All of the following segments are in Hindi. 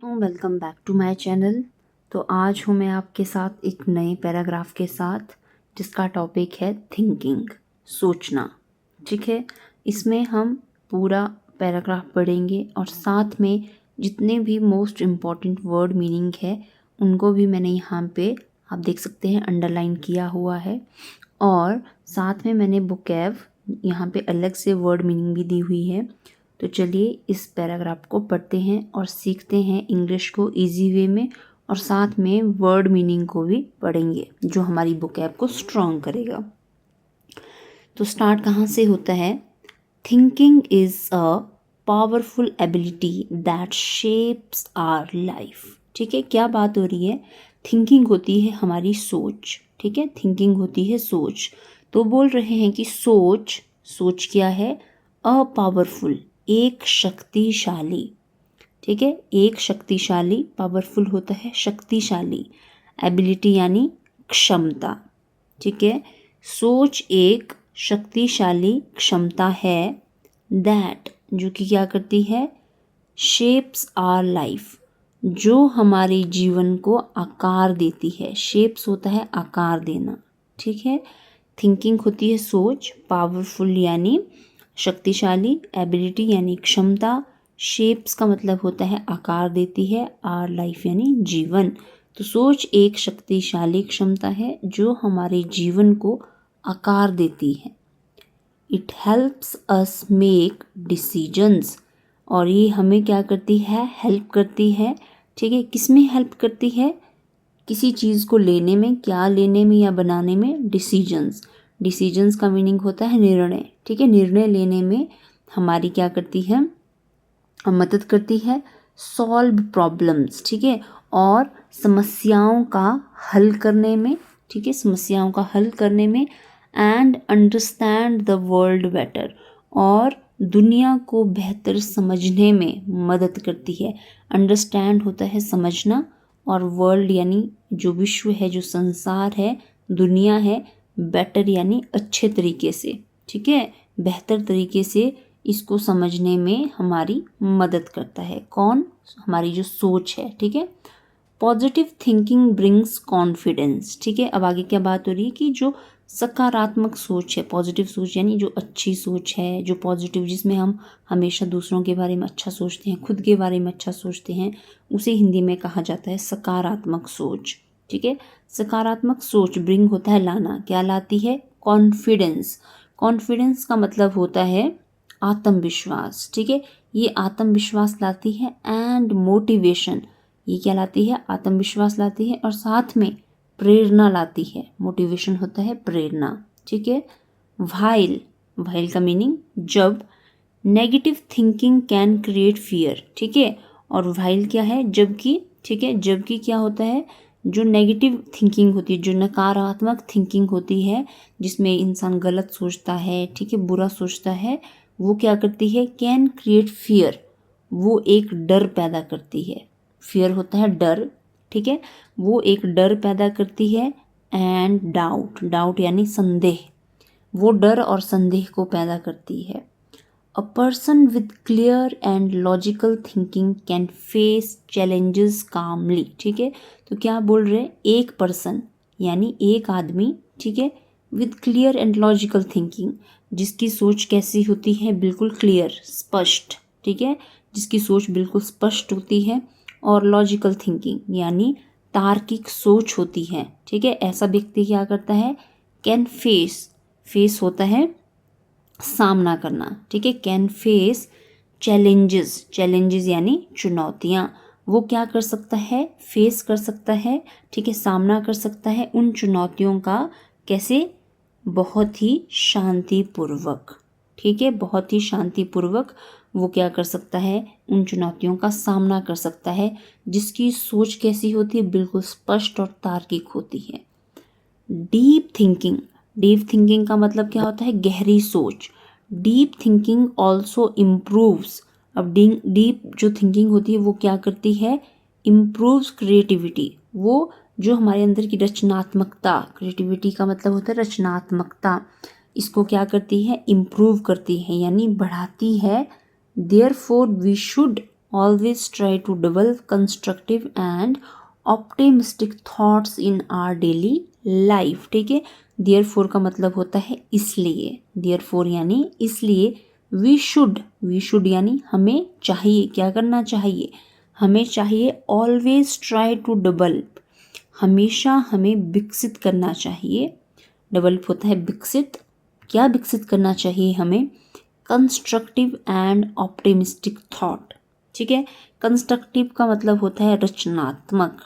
Welcome back to my channel. तो आज हूँ मैं आपके साथ एक नए पैराग्राफ के साथ जिसका टॉपिक है थिंकिंग, सोचना। ठीक है, इसमें हम पूरा पैराग्राफ पढ़ेंगे और साथ में जितने भी मोस्ट इम्पॉर्टेंट वर्ड मीनिंग है उनको भी मैंने यहाँ पे आप देख सकते हैं अंडरलाइन किया हुआ है, और साथ में मैंने वोकैब यहाँ पे अलग से वर्ड मीनिंग भी दी हुई है। तो चलिए इस पैराग्राफ को पढ़ते हैं और सीखते हैं इंग्लिश को इजी वे में, और साथ में वर्ड मीनिंग को भी पढ़ेंगे जो हमारी वोकैब को स्ट्रॉन्ग करेगा। तो स्टार्ट कहाँ से होता है? Thinking is a powerful ability that shapes our life. ठीक है, क्या बात हो रही है? थिंकिंग होती है हमारी सोच। ठीक है, थिंकिंग होती है सोच। तो बोल रहे हैं कि सोच क्या है? अ पावरफुल, एक शक्तिशाली। ठीक है, एक शक्तिशाली, पावरफुल होता है शक्तिशाली, एबिलिटी यानी क्षमता। ठीक है, सोच एक शक्तिशाली क्षमता है दैट, जो कि क्या करती है? शेप्स आवर लाइफ, जो हमारे जीवन को आकार देती है। शेप्स होता है आकार देना। ठीक है, थिंकिंग होती है सोच, पावरफुल यानी शक्तिशाली, एबिलिटी यानी क्षमता, शेप्स का मतलब होता है आकार देती है, आवर लाइफ यानी जीवन। तो सोच एक शक्तिशाली क्षमता है जो हमारे जीवन को आकार देती है। It helps us make decisions, और ये हमें क्या करती है? हेल्प करती है। ठीक है, किस में हेल्प करती है? किसी चीज़ को लेने में, क्या लेने में या बनाने में? डिसीजंस। डिसीजंस का मीनिंग होता है निर्णय। ठीक है, निर्णय लेने में हमारी क्या करती है? मदद करती है। सॉल्व प्रॉब्लम्स, ठीक है, और समस्याओं का हल करने में। ठीक है, समस्याओं का हल करने में। And understand the world better, और दुनिया को बेहतर समझने में मदद करती है। अंडरस्टैंड होता है समझना, और वर्ल्ड यानी जो विश्व है, जो संसार है, दुनिया है, बेटर यानी अच्छे तरीके से। ठीक है, बेहतर तरीके से इसको समझने में हमारी मदद करता है। कौन? हमारी जो सोच है। ठीक है, पॉजिटिव थिंकिंग ब्रिंग्स कॉन्फिडेंस। ठीक है, अब आगे क्या बात हो रही है कि जो सकारात्मक सोच है, पॉजिटिव सोच यानी जो अच्छी सोच है, जो पॉजिटिव, जिसमें हम हमेशा दूसरों के बारे में अच्छा सोचते हैं, खुद के बारे में अच्छा सोचते हैं, उसे हिंदी में कहा जाता है सकारात्मक सोच। ठीक है, सकारात्मक सोच ब्रिंग होता है लाना। क्या लाती है? कॉन्फिडेंस। कॉन्फिडेंस का मतलब होता है आत्मविश्वास। ठीक है, ये आत्मविश्वास लाती है। एंड मोटिवेशन, ये क्या लाती है? आत्मविश्वास लाती है, और साथ में प्रेरणा लाती है। मोटिवेशन होता है प्रेरणा। ठीक है, व्हाइल, व्हाइल का मीनिंग जब। Negative thinking can create fear. ठीक है, और व्हाइल क्या है? जबकि। ठीक है, जबकि क्या होता है? जो नेगेटिव थिंकिंग होती है, जो नकारात्मक थिंकिंग होती है, जिसमें इंसान गलत सोचता है, ठीक है, बुरा सोचता है, वो क्या करती है? कैन क्रिएट फियर, वो एक डर पैदा करती है। फियर होता है डर। ठीक है, वो एक डर पैदा करती है। एंड डाउट, डाउट यानी संदेह, वो डर और संदेह को पैदा करती है। A person with clear and logical thinking can face challenges calmly. ठीक है, तो क्या बोल रहे हैं? एक पर्सन यानी एक आदमी, ठीक है, with clear and logical thinking, जिसकी सोच कैसी होती है? बिल्कुल क्लियर, स्पष्ट। ठीक है, जिसकी सोच बिल्कुल स्पष्ट होती है, और लॉजिकल थिंकिंग यानी तार्किक सोच होती है। ठीक है, ऐसा व्यक्ति क्या करता है? कैन फेस, फेस होता है सामना करना। ठीक है, कैन फेस चैलेंजेस, चैलेंजेस यानी चुनौतियाँ, वो क्या कर सकता है? फेस कर सकता है। ठीक है, सामना कर सकता है उन चुनौतियों का। कैसे? बहुत ही शांतिपूर्वक। ठीक है, बहुत ही शांतिपूर्वक वो क्या कर सकता है? उन चुनौतियों का सामना कर सकता है, जिसकी सोच कैसी होती है? बिल्कुल स्पष्ट और तार्किक होती है। डीप थिंकिंग, डीप थिंकिंग का मतलब क्या होता है? गहरी सोच। डीप थिंकिंग ऑल्सो इम्प्रूव्स, अब डीप जो थिंकिंग होती है वो क्या करती है? इम्प्रूव्स क्रिएटिविटी, वो जो हमारे अंदर की रचनात्मकता, क्रिएटिविटी का मतलब होता है रचनात्मकता, इसको क्या करती है? इम्प्रूव करती है यानी बढ़ाती है। Therefore we should always try to develop constructive and optimistic thoughts in our daily life. ठीक है, देयरफॉर का मतलब होता है इसलिए, देयरफॉर यानी इसलिए, वी शुड यानी हमें चाहिए, क्या करना चाहिए, हमें चाहिए ऑलवेज ट्राई टू डेवलप, हमेशा हमें विकसित करना चाहिए। डेवलप होता है विकसित, क्या विकसित करना चाहिए हमें, कंस्ट्रक्टिव एंड ऑप्टिमिस्टिक थॉट। ठीक है, कंस्ट्रक्टिव का मतलब होता है रचनात्मक।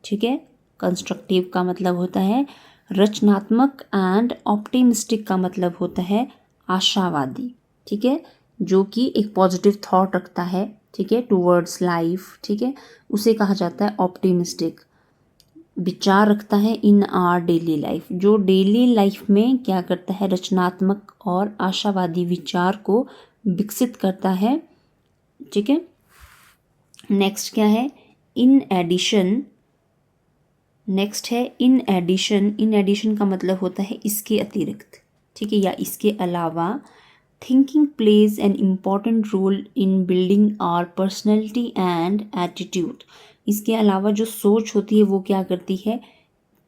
ठीक है, कंस्ट्रक्टिव का मतलब होता है रचनात्मक एंड ऑप्टिमिस्टिक का मतलब होता है आशावादी। ठीक है, जो कि एक पॉजिटिव थॉट रखता है, ठीक है, टूवर्ड्स लाइफ। ठीक है, उसे कहा जाता है ऑप्टिमिस्टिक। विचार रखता है इन आवर डेली लाइफ, जो डेली लाइफ में क्या करता है, रचनात्मक और आशावादी विचार को विकसित करता है। ठीक है, नेक्स्ट क्या है, इन एडिशन। नेक्स्ट है इन एडिशन। इन एडिशन का मतलब होता है इसके अतिरिक्त, ठीक है, या इसके अलावा। Thinking plays an important role in building our personality and attitude. इसके अलावा जो सोच होती है वो क्या करती है,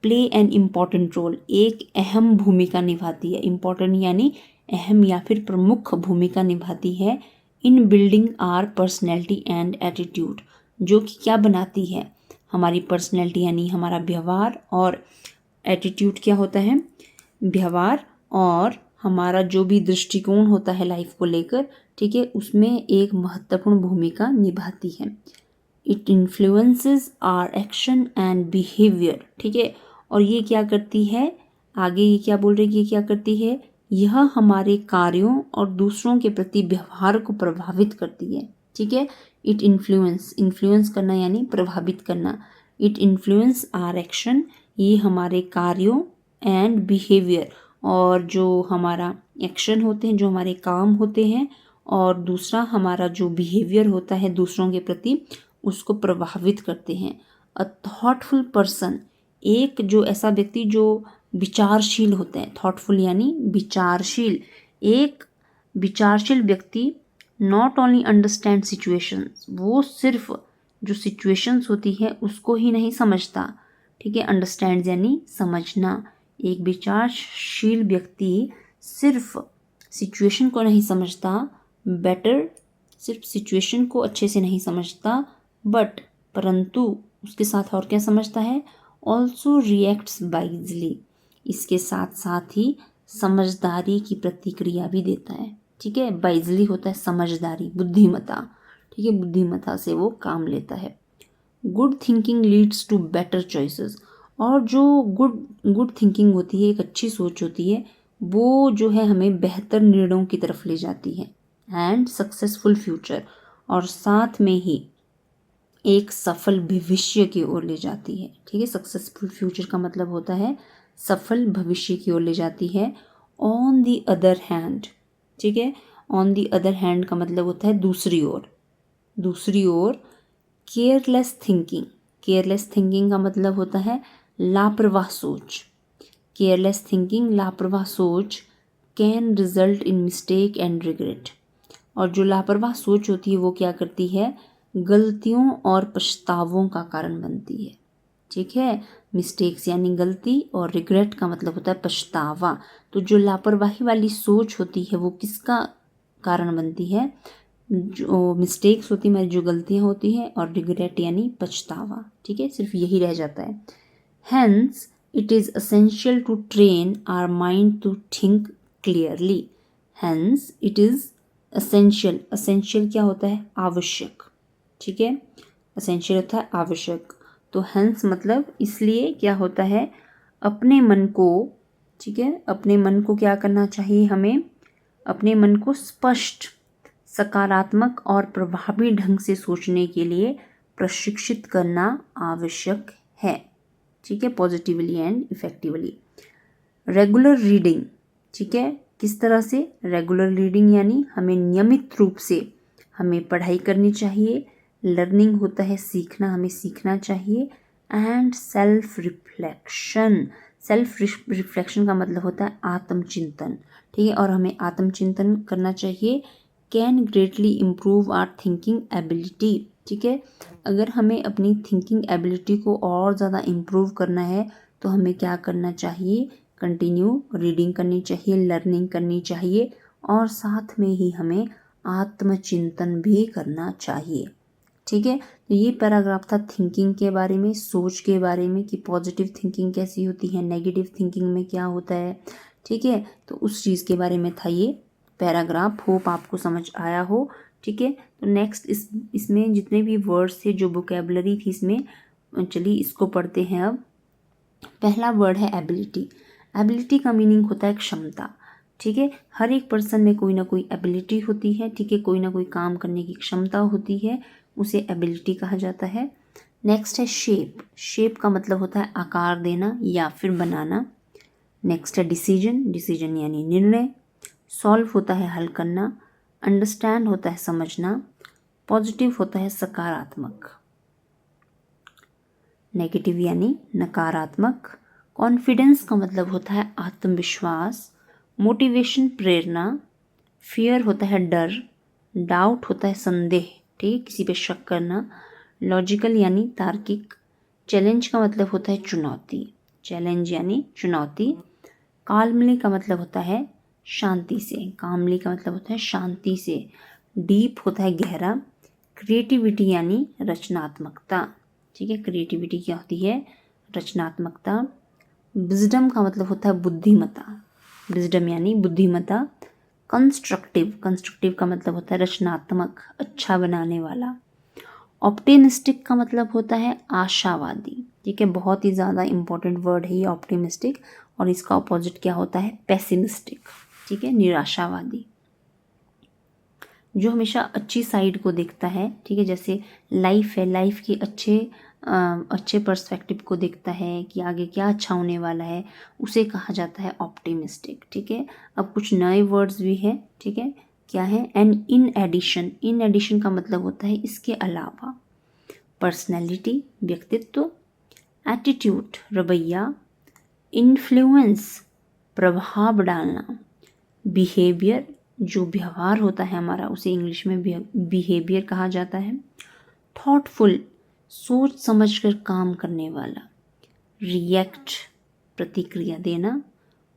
प्ले एन इम्पॉर्टेंट रोल, एक अहम भूमिका निभाती है। इम्पॉर्टेंट यानी अहम या फिर प्रमुख भूमिका निभाती है in building our personality and attitude, जो कि क्या बनाती है, हमारी पर्सनैलिटी यानी हमारा व्यवहार, और एटीट्यूड क्या होता है, व्यवहार, और हमारा जो भी दृष्टिकोण होता है लाइफ को लेकर, ठीक है, उसमें एक महत्वपूर्ण भूमिका निभाती है। It influences our action and behaviour. ठीक है, और ये क्या करती है, आगे ये क्या बोल रही है, ये क्या करती है, यह हमारे कार्यों और दूसरों के प्रति व्यवहार को प्रभावित करती है। ठीक है, इट इन्फ्लुएंस करना यानी प्रभावित करना। इट इन्फ्लुएंस आवर एक्शन, ये हमारे कार्यों, एंड बिहेवियर, और जो हमारा एक्शन होते हैं, जो हमारे काम होते हैं, और दूसरा हमारा जो बिहेवियर होता है दूसरों के प्रति, उसको प्रभावित करते हैं। अ थॉटफुल पर्सन, एक जो ऐसा व्यक्ति जो विचारशील होते हैं, थॉटफुल यानी विचारशील, एक विचारशील व्यक्ति नॉट ओनली अंडरस्टैंड सिचुएशंस, वो सिर्फ जो सिचुएशंस होती है उसको ही नहीं समझता। ठीक है, अंडरस्टैंड यानी समझना। एक विचारशील व्यक्ति सिर्फ सिचुएशन को नहीं समझता, बेटर सिर्फ सिचुएशन को अच्छे से नहीं समझता, बट परंतु उसके साथ और क्या समझता है, ऑल्सो रिएक्ट्स वाइजली, इसके साथ साथ ही समझदारी की प्रतिक्रिया भी देता है। ठीक है, वाइजली होता है समझदारी, बुद्धिमता। ठीक है, बुद्धिमता से वो काम लेता है। Good thinking leads to better choices, और जो गुड थिंकिंग होती है, एक अच्छी सोच होती है, वो जो है हमें बेहतर निर्णयों की तरफ ले जाती है, एंड सक्सेसफुल फ्यूचर, और साथ में ही एक सफल भविष्य की ओर ले जाती है। ठीक है, सक्सेसफुल फ्यूचर का मतलब होता है सफल भविष्य की ओर ले जाती है। ऑन दी अदर हैंड, ठीक है, ऑन दी अदर हैंड का मतलब होता है दूसरी ओर, दूसरी ओर। केयरलेस थिंकिंग, केयरलेस थिंकिंग का मतलब होता है लापरवाह सोच। केयरलेस थिंकिंग, लापरवाह सोच, can result in mistake and regret, और जो लापरवाह सोच होती है वो क्या करती है, गलतियों और पछतावों का कारण बनती है। ठीक है, मिस्टेक्स यानी गलती, और रिग्रेट का मतलब होता है पछतावा। तो जो लापरवाही वाली सोच होती है वो किसका कारण बनती है, जो मिस्टेक्स होती है, जो गलतियाँ होती हैं, और रिग्रेट यानी पछतावा। ठीक है, सिर्फ यही रह जाता है। Hence it is essential to train our mind to think clearly. Hence it is essential, essential क्या होता है, आवश्यक। ठीक है, असेंशियल होता है आवश्यक। तो हैंस मतलब इसलिए क्या होता है, अपने मन को, ठीक है, अपने मन को क्या करना चाहिए, हमें अपने मन को स्पष्ट, सकारात्मक और प्रभावी ढंग से सोचने के लिए प्रशिक्षित करना आवश्यक है। ठीक है, positively and effectively. Regular reading, ठीक है, किस तरह से, रेगुलर रीडिंग यानी हमें नियमित रूप से हमें पढ़ाई करनी चाहिए। लर्निंग होता है सीखना, हमें सीखना चाहिए। And self reflection, self reflection का मतलब होता है आत्मचिंतन। ठीक है, और हमें आत्मचिंतन करना चाहिए can greatly improve our thinking ability. ठीक है, अगर हमें अपनी थिंकिंग एबिलिटी को और ज़्यादा इम्प्रूव करना है तो हमें क्या करना चाहिए, कंटिन्यू रीडिंग करनी चाहिए, लर्निंग करनी चाहिए और साथ में ही हमें आत्मचिंतन भी करना चाहिए। ठीक है, तो ये पैराग्राफ था थिंकिंग के बारे में, सोच के बारे में कि पॉजिटिव थिंकिंग कैसी होती है, नेगेटिव थिंकिंग में क्या होता है। ठीक है, तो उस चीज़ के बारे में था ये पैराग्राफ। होप आपको समझ आया हो। ठीक है, तो नेक्स्ट इसमें जितने भी वर्ड्स थे, जो वोकेबलरी थी इसमें, चलिए इसको पढ़ते हैं अब। पहला वर्ड है एबिलिटी। एबिलिटी का मीनिंग होता है क्षमता। ठीक है, हर एक पर्सन में कोई ना कोई एबिलिटी होती है। ठीक है, कोई ना कोई काम करने की क्षमता होती है, उसे एबिलिटी कहा जाता है। नेक्स्ट है शेप। शेप का मतलब होता है आकार देना या फिर बनाना। नेक्स्ट है डिसीजन। डिसीजन यानी निर्णय। सॉल्व होता है हल करना। अंडरस्टैंड होता है समझना। पॉजिटिव होता है सकारात्मक। नेगेटिव यानी नकारात्मक। कॉन्फिडेंस का मतलब होता है आत्मविश्वास। मोटिवेशन प्रेरणा। फियर होता है डर। डाउट होता है संदेह, ठीक, किसी पे शक करना। लॉजिकल यानी तार्किक। चैलेंज का मतलब होता है चुनौती। चैलेंज यानी चुनौती। काल्मली का मतलब होता है शांति से। कामली का मतलब होता है शांति से। डीप होता है गहरा। क्रिएटिविटी यानी रचनात्मकता। ठीक है, क्रिएटिविटी क्या होती है, रचनात्मकता। विजडम का मतलब होता है बुद्धिमता। विजडम यानी बुद्धिमता। कंस्ट्रक्टिव। कंस्ट्रक्टिव का मतलब होता है रचनात्मक, अच्छा बनाने वाला। ऑप्टिमिस्टिक का मतलब होता है आशावादी। ठीक है, बहुत ही ज़्यादा इंपॉर्टेंट वर्ड है ये ऑप्टिमिस्टिक, और इसका अपोजिट क्या होता है, पेसिमिस्टिक। ठीक है, निराशावादी, जो हमेशा अच्छी साइड को देखता है। ठीक है, जैसे लाइफ है, लाइफ के अच्छे पर्सपेक्टिव को देखता है कि आगे क्या अच्छा होने वाला है, उसे कहा जाता है ऑप्टिमिस्टिक। ठीक है, अब कुछ नए वर्ड्स भी हैं। ठीक है, क्या है, and in addition. In addition का मतलब होता है इसके अलावा। पर्सनैलिटी व्यक्तित्व। एटीट्यूड रवैया। इन्फ्लुएंस प्रभाव डालना। बिहेवियर जो व्यवहार होता है हमारा, उसे इंग्लिश में बिहेवियर कहा जाता है। थॉटफुल सोच समझकर काम करने वाला। रिएक्ट प्रतिक्रिया देना।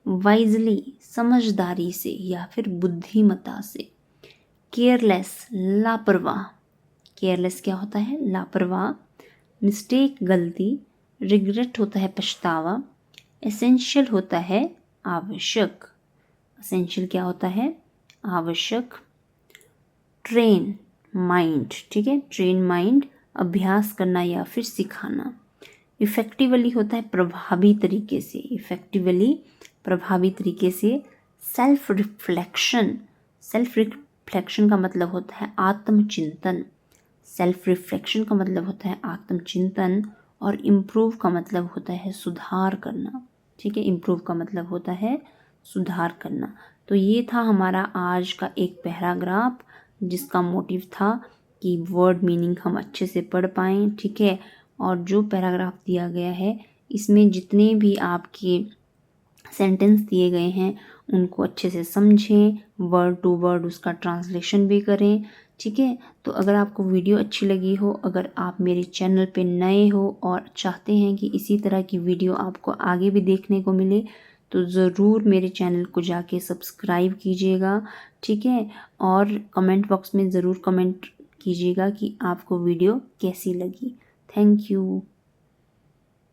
वाइजली समझदारी से या फिर बुद्धिमत्ता से। केयरलेस लापरवाह। केयरलेस क्या होता है, लापरवाह। मिस्टेक गलती। रिग्रेट होता है पछतावा। एसेंशियल होता है आवश्यक। एसेंशियल क्या होता है, आवश्यक। Train mind. ठीक है, ट्रेन माइंड अभ्यास करना या फिर सिखाना। इफेक्टिवली होता है प्रभावी तरीके से। इफेक्टिवली प्रभावी तरीके से। Self reflection. सेल्फ रिफ्लेक्शन का मतलब होता है आत्मचिंतन। सेल्फ रिफ्लेक्शन का मतलब होता है आत्मचिंतन। और इम्प्रूव का मतलब होता है सुधार करना। ठीक है, इम्प्रूव का मतलब होता है सुधार करना। तो ये था हमारा आज का एक पैराग्राफ, जिसका मोटिव था कि वर्ड मीनिंग हम अच्छे से पढ़ पाएँ। ठीक है, और जो पैराग्राफ दिया गया है, इसमें जितने भी आपके सेंटेंस दिए गए हैं उनको अच्छे से समझें, वर्ड टू वर्ड उसका ट्रांसलेशन भी करें। ठीक है, तो अगर आपको वीडियो अच्छी लगी हो, अगर आप मेरे चैनल पे नए हो और चाहते हैं कि इसी तरह की वीडियो आपको आगे भी देखने को मिले, तो ज़रूर मेरे चैनल को जाके सब्सक्राइब कीजिएगा। ठीक है, और कमेंट बॉक्स में ज़रूर कमेंट कीजिएगा कि आपको वीडियो कैसी लगी। Thank you.